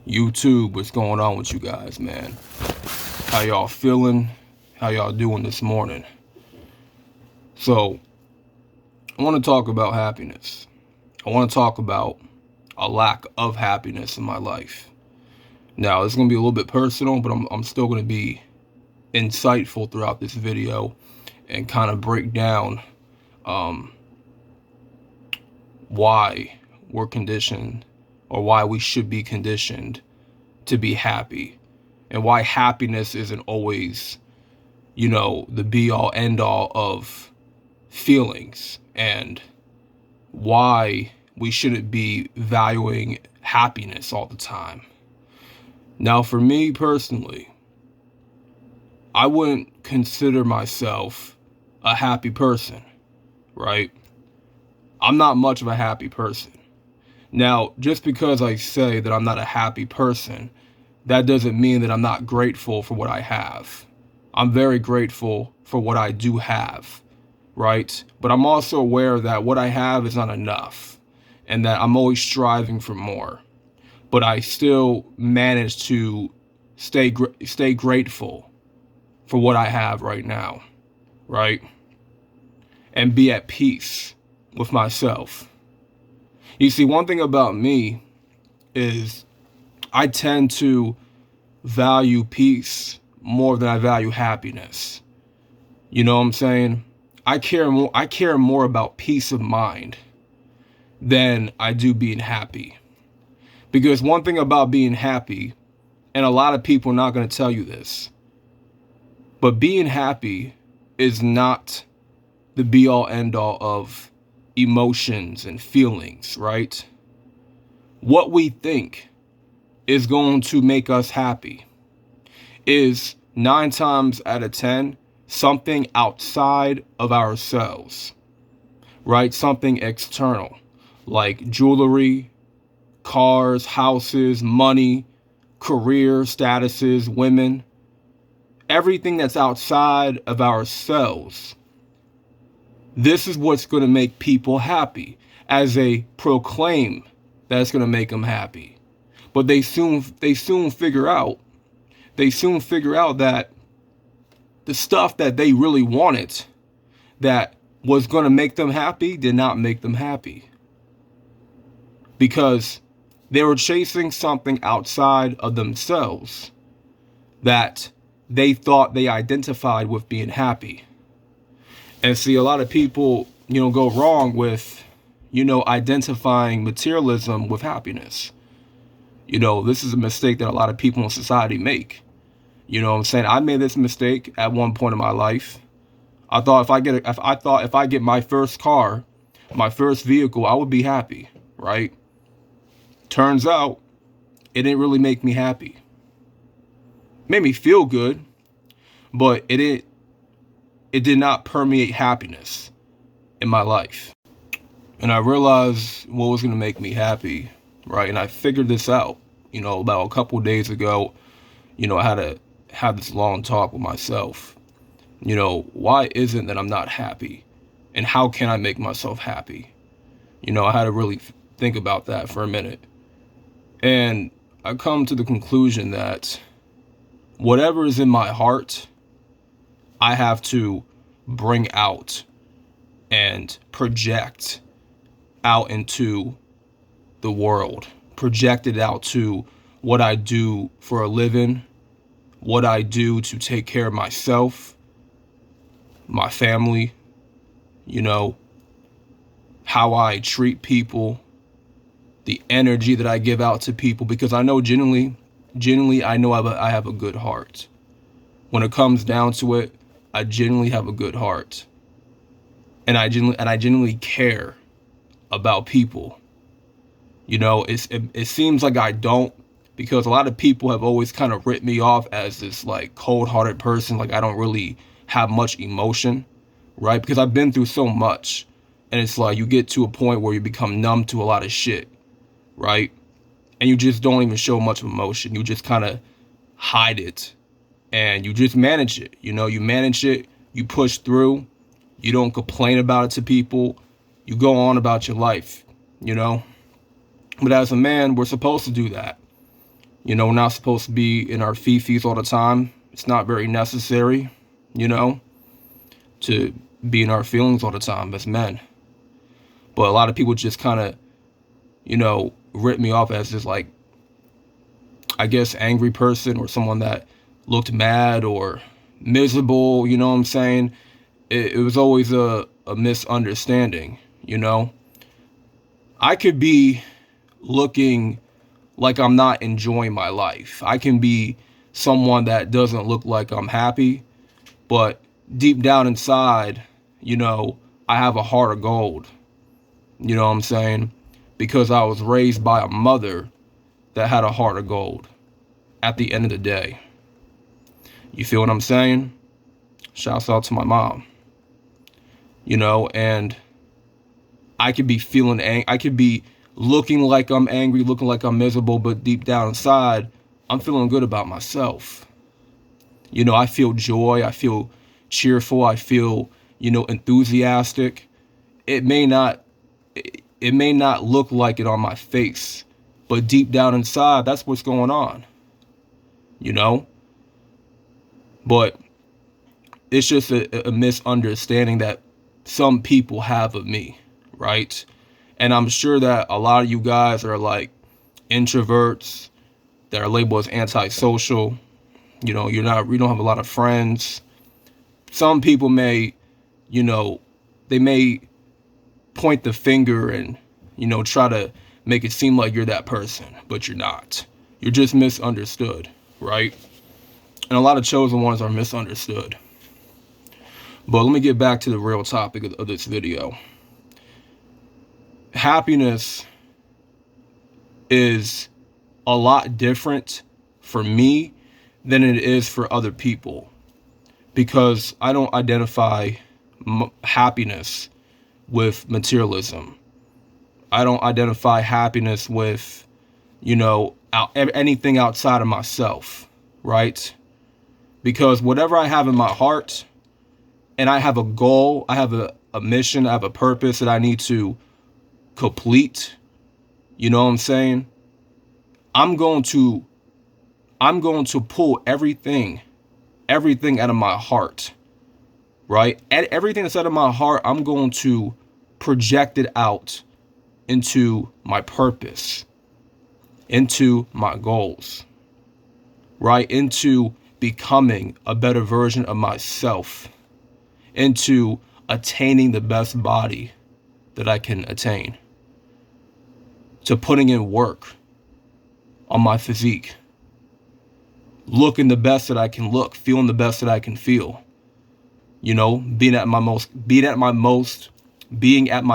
YouTube, what's going on with you guys, man? How y'all feeling? How y'all doing this morning? So, I want to talk about happiness. I want to talk about a lack of happiness in my life. Now, it's going to be a little bit personal, but I'm still going to be insightful throughout this video and kind of break down um, why we're conditioned or why we should be conditioned to be happy and why happiness isn't always, the be all end all of feelings, and why we shouldn't be valuing happiness all the time. Now, for me personally, I wouldn't consider myself a happy person, right? I'm not much of a happy person. Now, just because I say that I'm not a happy person, that doesn't mean that I'm not grateful for what I have. I'm very grateful for what I do have, right? But I'm also aware that what I have is not enough and that I'm always striving for more. But I still manage to stay grateful for what I have right now, right? And be at peace with myself. You see, one thing about me is I tend to value peace more than I value happiness. You know what I'm saying? I care more about peace of mind than I do being happy. Because one thing about being happy, and a lot of people are not going to tell you this, but being happy is not the be all end all of emotions and feelings, right? What we think is going to make us happy is 9 times out of 10 something outside of ourselves, right? Something external, like jewelry, cars, houses, money, career statuses, women, everything that's outside of ourselves. This is what's going to make people happy, as they proclaim that it's going to make them happy. But they soon figure out that the stuff that they really wanted, that was going to make them happy, did not make them happy. Because they were chasing something outside of themselves that they thought they identified with being happy. And see, a lot of people, go wrong with, identifying materialism with happiness. This is a mistake that a lot of people in society make. You know what I'm saying? I made this mistake at one point in my life. I thought if I get my first car, my first vehicle, I would be happy, right? Turns out it didn't really make me happy. Made me feel good, but it did not permeate happiness in my life. And I realized what was going to make me happy, right? And I figured this out, about a couple of days ago. I had to have this long talk with myself. Why isn't that I'm not happy? And how can I make myself happy? I had to really think about that for a minute. And I come to the conclusion that whatever is in my heart, I have to bring out and project out into the world. Project it out to what I do for a living, what I do to take care of myself, my family, how I treat people, the energy that I give out to people, because I know genuinely I know I have a good heart. When it comes down to it, I genuinely have a good heart. And I genuinely care about people. It seems like I don't, because a lot of people have always kind of written me off as this like cold-hearted person, like I don't really have much emotion, right? Because I've been through so much, and it's like you get to a point where you become numb to a lot of shit, right? And you just don't even show much emotion. You just kind of hide it, and you just manage it. You manage it, you push through, you don't complain about it to people, you go on about your life, But as a man, we're supposed to do that. We're not supposed to be in our fifis all the time. It's not very necessary, you know, to be in our feelings all the time as men. But a lot of people just kind of, rip me off as this, like, I guess, angry person or someone that looked mad or miserable, you know what I'm saying? It was always a misunderstanding, I could be looking like I'm not enjoying my life. I can be someone that doesn't look like I'm happy, but deep down inside, I have a heart of gold. You know what I'm saying? Because I was raised by a mother that had a heart of gold at the end of the day. You feel what I'm saying? Shouts out to my mom. And I could be I could be looking like I'm angry, looking like I'm miserable, but deep down inside, I'm feeling good about myself. I feel joy, I feel cheerful, I feel, enthusiastic. It may not look like it on my face, but deep down inside, that's what's going on. But it's just a misunderstanding that some people have of me, right? And I'm sure that a lot of you guys are like introverts that are labeled as antisocial. You don't have a lot of friends. Some people may, they may point the finger and, try to make it seem like you're that person, but you're not. You're just misunderstood, right? And a lot of chosen ones are misunderstood. But let me get back to the real topic of this video. Happiness is a lot different for me than it is for other people, because I don't identify happiness with materialism. I don't identify happiness with, anything outside of myself, right? Because whatever I have in my heart, and I have a goal, I have a mission, I have a purpose that I need to complete, you know what I'm saying? I'm going to pull everything out of my heart, right? Everything that's out of my heart, I'm going to project it out into my purpose, into my goals, right? Into becoming a better version of myself, into attaining the best body that I can attain, to putting in work on my physique, looking the best that I can look, feeling the best that I can feel, being at my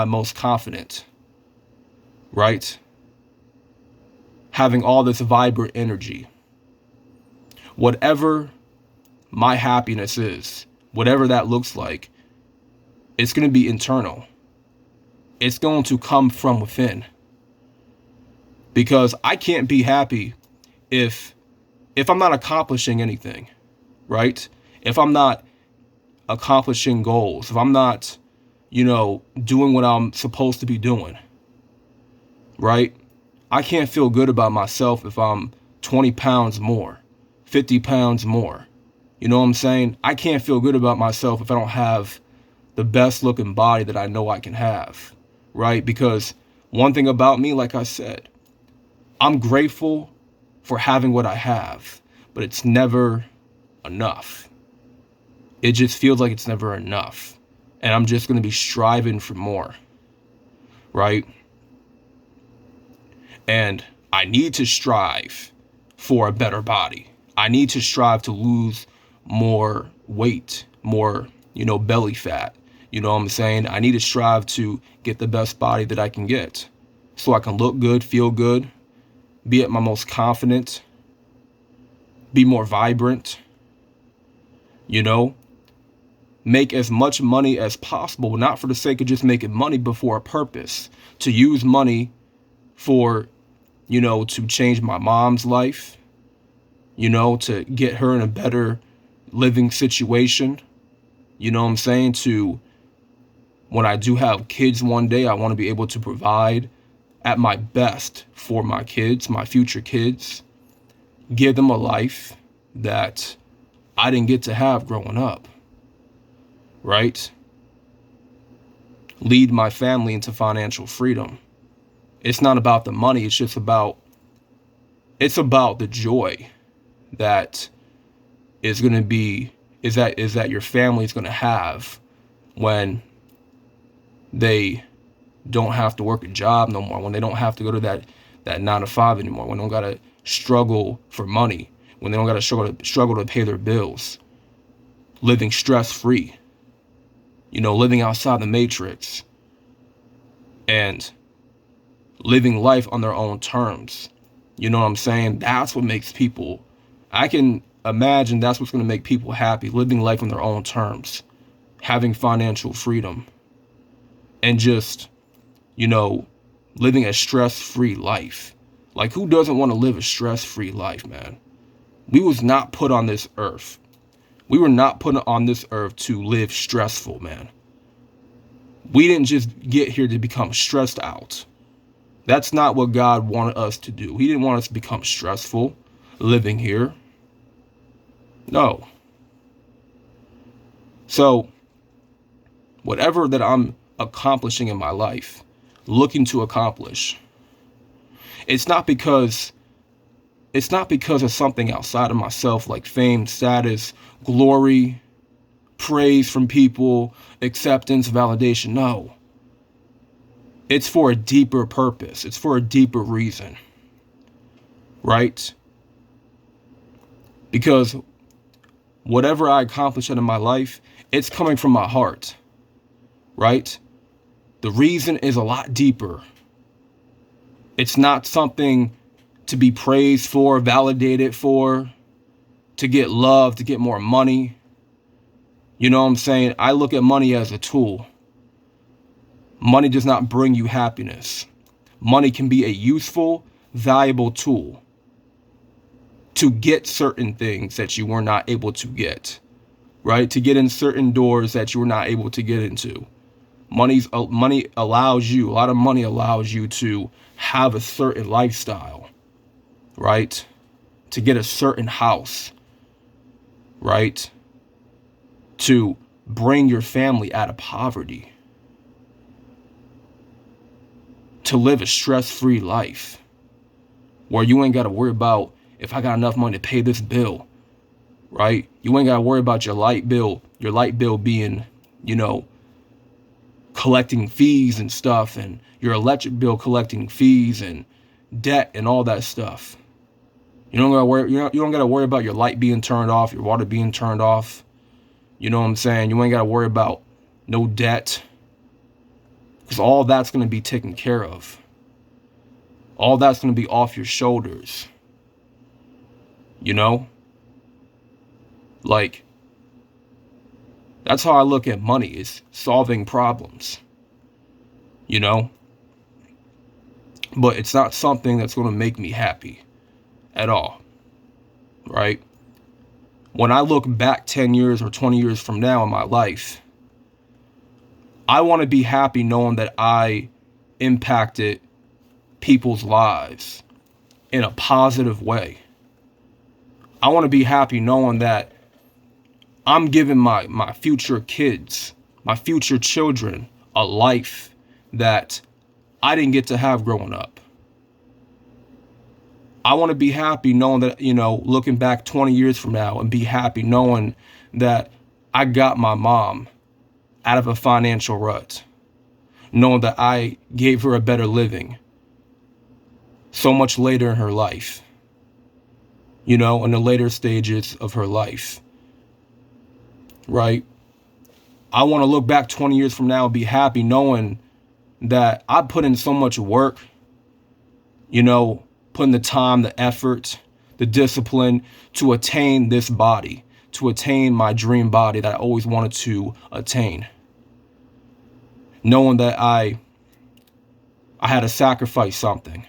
most confident, right? Having all this vibrant energy. Whatever my happiness is, whatever that looks like, it's going to be internal. It's going to come from within. Because I can't be happy if I'm not accomplishing anything, right? If I'm not accomplishing goals, if I'm not, doing what I'm supposed to be doing, right? I can't feel good about myself if I'm 20 pounds more, 50 pounds more. You know what I'm saying? I can't feel good about myself if I don't have the best looking body that I know I can have, right? Because one thing about me, like I said, I'm grateful for having what I have, but it's never enough. It just feels like it's never enough. And I'm just going to be striving for more, right? And I need to strive for a better body. I need to strive to lose more weight, more, belly fat. You know what I'm saying? I need to strive to get the best body that I can get so I can look good, feel good, be at my most confident, be more vibrant, make as much money as possible, not for the sake of just making money, but for a purpose, to use money for, to change my mom's life, to get her in a better living situation. You know what I'm saying? To, when I do have kids one day, I want to be able to provide at my best for my kids, my future kids, give them a life that I didn't get to have growing up, right? Lead my family into financial freedom. It's not about the money. It's about the joy that is going to be, is that your family is going to have when they don't have to work a job no more, when they don't have to go to that 9 to 5 anymore, when they don't got to struggle for money, when they don't got to struggle to pay their bills, living stress-free, living outside the matrix and living life on their own terms. You know what I'm saying? That's what makes people, I can imagine that's what's going to make people happy, living life on their own terms, having financial freedom, and just, living a stress-free life. Like, who doesn't want to live a stress-free life, man? We was not put on this earth. We were not put on this earth to live stressful, man. We didn't just get here to become stressed out. That's not what God wanted us to do. He didn't want us to become stressful living here. No. So, whatever that I'm accomplishing in my life, looking to accomplish, it's not because of something outside of myself, like fame, status, glory, praise from people, acceptance, validation. No. It's for a deeper purpose. It's for a deeper reason. Right? Because whatever I accomplish in my life, it's coming from my heart. Right? The reason is a lot deeper. It's not something to be praised for, validated for, to get love, to get more money. You know what I'm saying? I look at money as a tool. Money does not bring you happiness. Money can be a useful, valuable tool to get certain things that you were not able to get, right? To get in certain doors that you were not able to get into. Money allows you, a lot of money allows you to have a certain lifestyle, right? To get a certain house, right? To bring your family out of poverty. To live a stress-free life where you ain't got to worry about if I got enough money to pay this bill, right? You ain't got to worry about your light bill being, collecting fees and stuff, and your electric bill collecting fees and debt and all that stuff. You don't got to worry about your light being turned off, your water being turned off. You know what I'm saying? You ain't got to worry about no debt. Because all that's going to be taken care of. All that's going to be off your shoulders. Like, that's how I look at money, is solving problems. But it's not something that's going to make me happy at all. Right? When I look back 10 years or 20 years from now in my life, I want to be happy knowing that I impacted people's lives in a positive way. I want to be happy knowing that I'm giving my future kids, my future children, a life that I didn't get to have growing up. I want to be happy knowing that, looking back 20 years from now, and be happy knowing that I got my mom out of a financial rut, knowing that I gave her a better living so much later in her life, in the later stages of her life, right? I want to look back 20 years from now and be happy knowing that I put in so much work, putting the time, the effort, the discipline to attain this body, to attain my dream body that I always wanted to attain. Knowing that I had to sacrifice something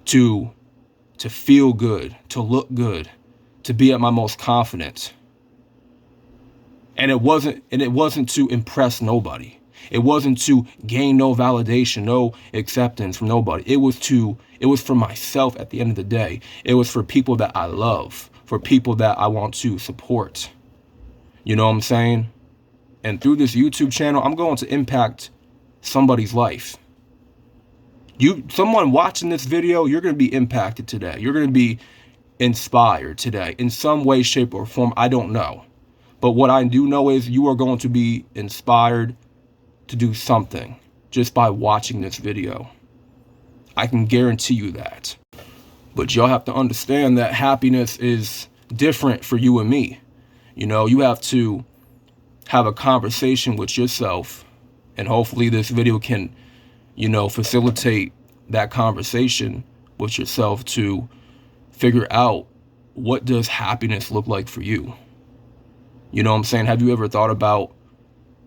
to feel good, to look good, to be at my most confident. And it wasn't to impress nobody. It wasn't to gain no validation, no acceptance from nobody. It was It was for myself at the end of the day. It was for people that I love, for people that I want to support. You know what I'm saying? And through this YouTube channel, I'm going to impact somebody's life. Someone watching this video, you're going to be impacted today. You're going to be inspired today in some way, shape, or form. I don't know. But what I do know is you are going to be inspired to do something just by watching this video. I can guarantee you that. But y'all have to understand that happiness is different for you and me. You know, you have to have a conversation with yourself, and hopefully this video can, you know, facilitate that conversation with yourself to figure out, what does happiness look like for you? You know what I'm saying? Have you ever thought about,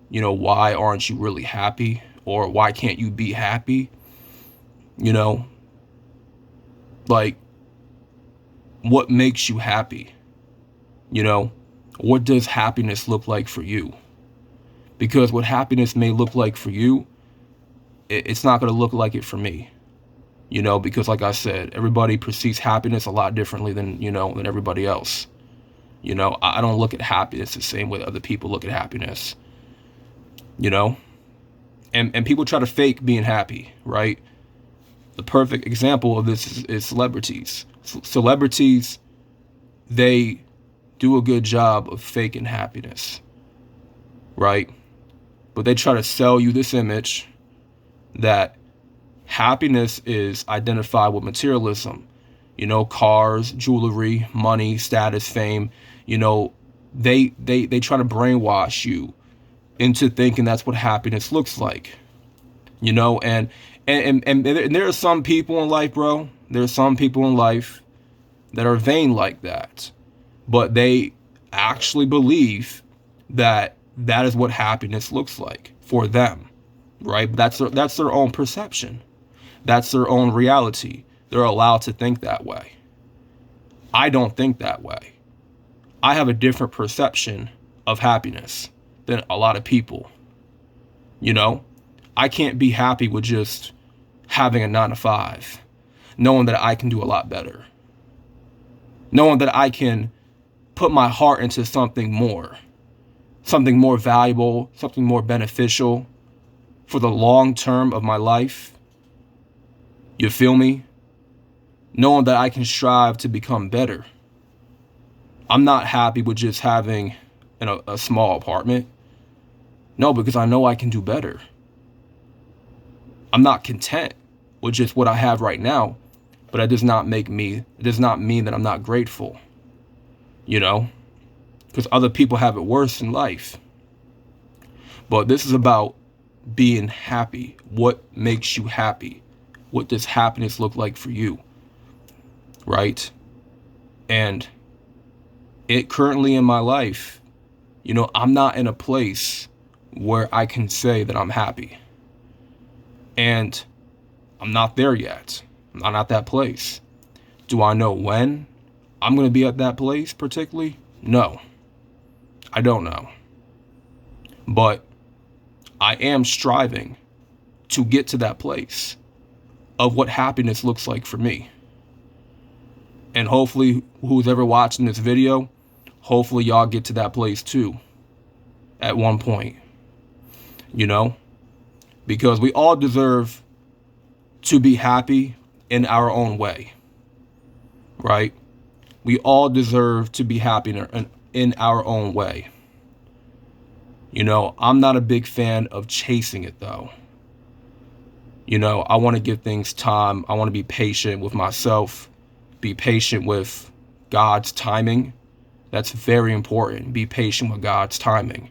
you know, why aren't you really happy? Or why can't you be happy? You know, like, what makes you happy? You know, what does happiness look like for you? Because what happiness may look like for you, it's not going to look like it for me. You know, because like I said, everybody perceives happiness a lot differently than, you know, than everybody else. You know, I don't look at happiness the same way that other people look at happiness. You know, and people try to fake being happy, right? The perfect example of this is celebrities. Celebrities, they do a good job of faking happiness, right? But they try to sell you this image that happiness is identified with materialism. You know, cars, jewelry, money, status, fame. You know, they try to brainwash you into thinking that's what happiness looks like. You know, and there are some people in life, bro. There are some people in life that are vain like that, but they actually believe that that is what happiness looks like for them, right? That's their own perception. That's their own reality. They're allowed to think that way. I don't think that way. I have a different perception of happiness than a lot of people. You know, I can't be happy with just having a 9-to-5, knowing that I can do a lot better, knowing that I can put my heart into something more valuable, something more beneficial for the long term of my life. You feel me? Knowing that I can strive to become better. I'm not happy with just having a small apartment. No, because I know I can do better. I'm not content with just what I have right now, but it does not mean that I'm not grateful. You know? Because other people have it worse in life. But this is about being happy. What makes you happy? What does happiness look like for you? Right? And it currently in my life, you know, I'm not in a place where I can say that I'm happy. And I'm not there yet. I'm not at that place. Do I know when I'm going to be at that place particularly? No. I don't know. But I am striving to get to that place of what happiness looks like for me. And hopefully, who's ever watching this video, hopefully y'all get to that place too at one point. You know? Because we all deserve to be happy in our own way. Right? We all deserve to be happy in our own way. You know, I'm not a big fan of chasing it though. You know, I want to give things time. I want to be patient with myself, be patient with God's timing. That's very important. Be patient with God's timing.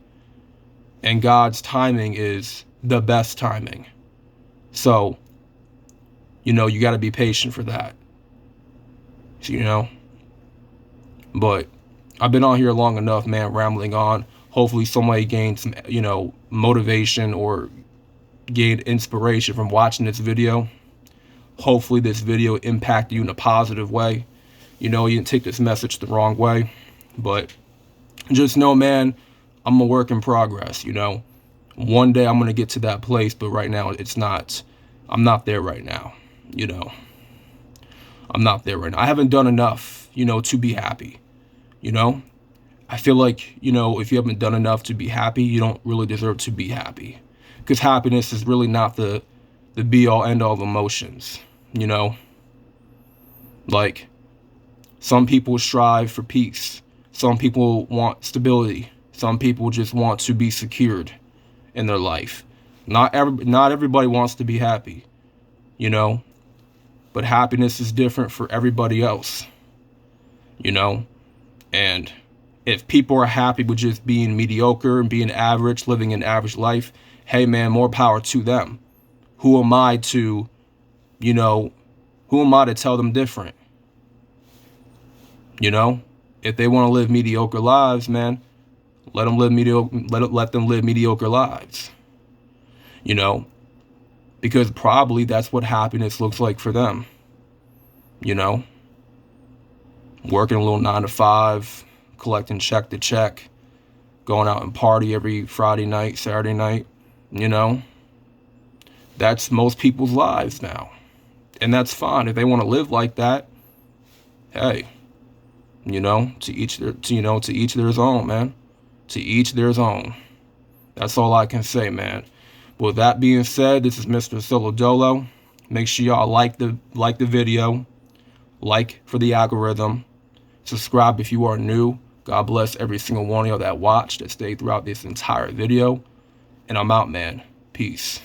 And God's timing is the best timing. So, you know, you got to be patient for that. You know? But I've been on here long enough, man, rambling on. Hopefully somebody gained some, you know, motivation or gained inspiration from watching this video. Hopefully this video impacted you in a positive way. You know, you didn't take this message the wrong way. But just know, man, I'm a work in progress, you know. One day I'm going to get to that place, but right now it's not. I'm not there right now, you know. I'm not there right now. I haven't done enough, to be happy. I feel like, if you haven't done enough to be happy, you don't really deserve to be happy. Because happiness is really not the be all end all of emotions, Like, some people strive for peace. Some people want stability. Some people just want to be secured in their life. Not everybody wants to be happy, But happiness is different for everybody else, And if people are happy with just being mediocre and being average, living an average life, hey man, more power to them. Who am I to, tell them different? If they want to live mediocre lives, man, let them live mediocre lives. Because probably that's what happiness looks like for them. Working a little 9 to 5, collecting check to check, going out and party every Friday night, Saturday night, That's most people's lives now. And that's fine. If they want to live like that, hey, to each their own, man. To each their own. That's all I can say, man. But with that being said, this is Mr. Solo Dolo. Make sure y'all like the video, like for the algorithm, subscribe if you are new. God bless every single one of y'all that watched, that stayed throughout this entire video. And I'm out, man. Peace.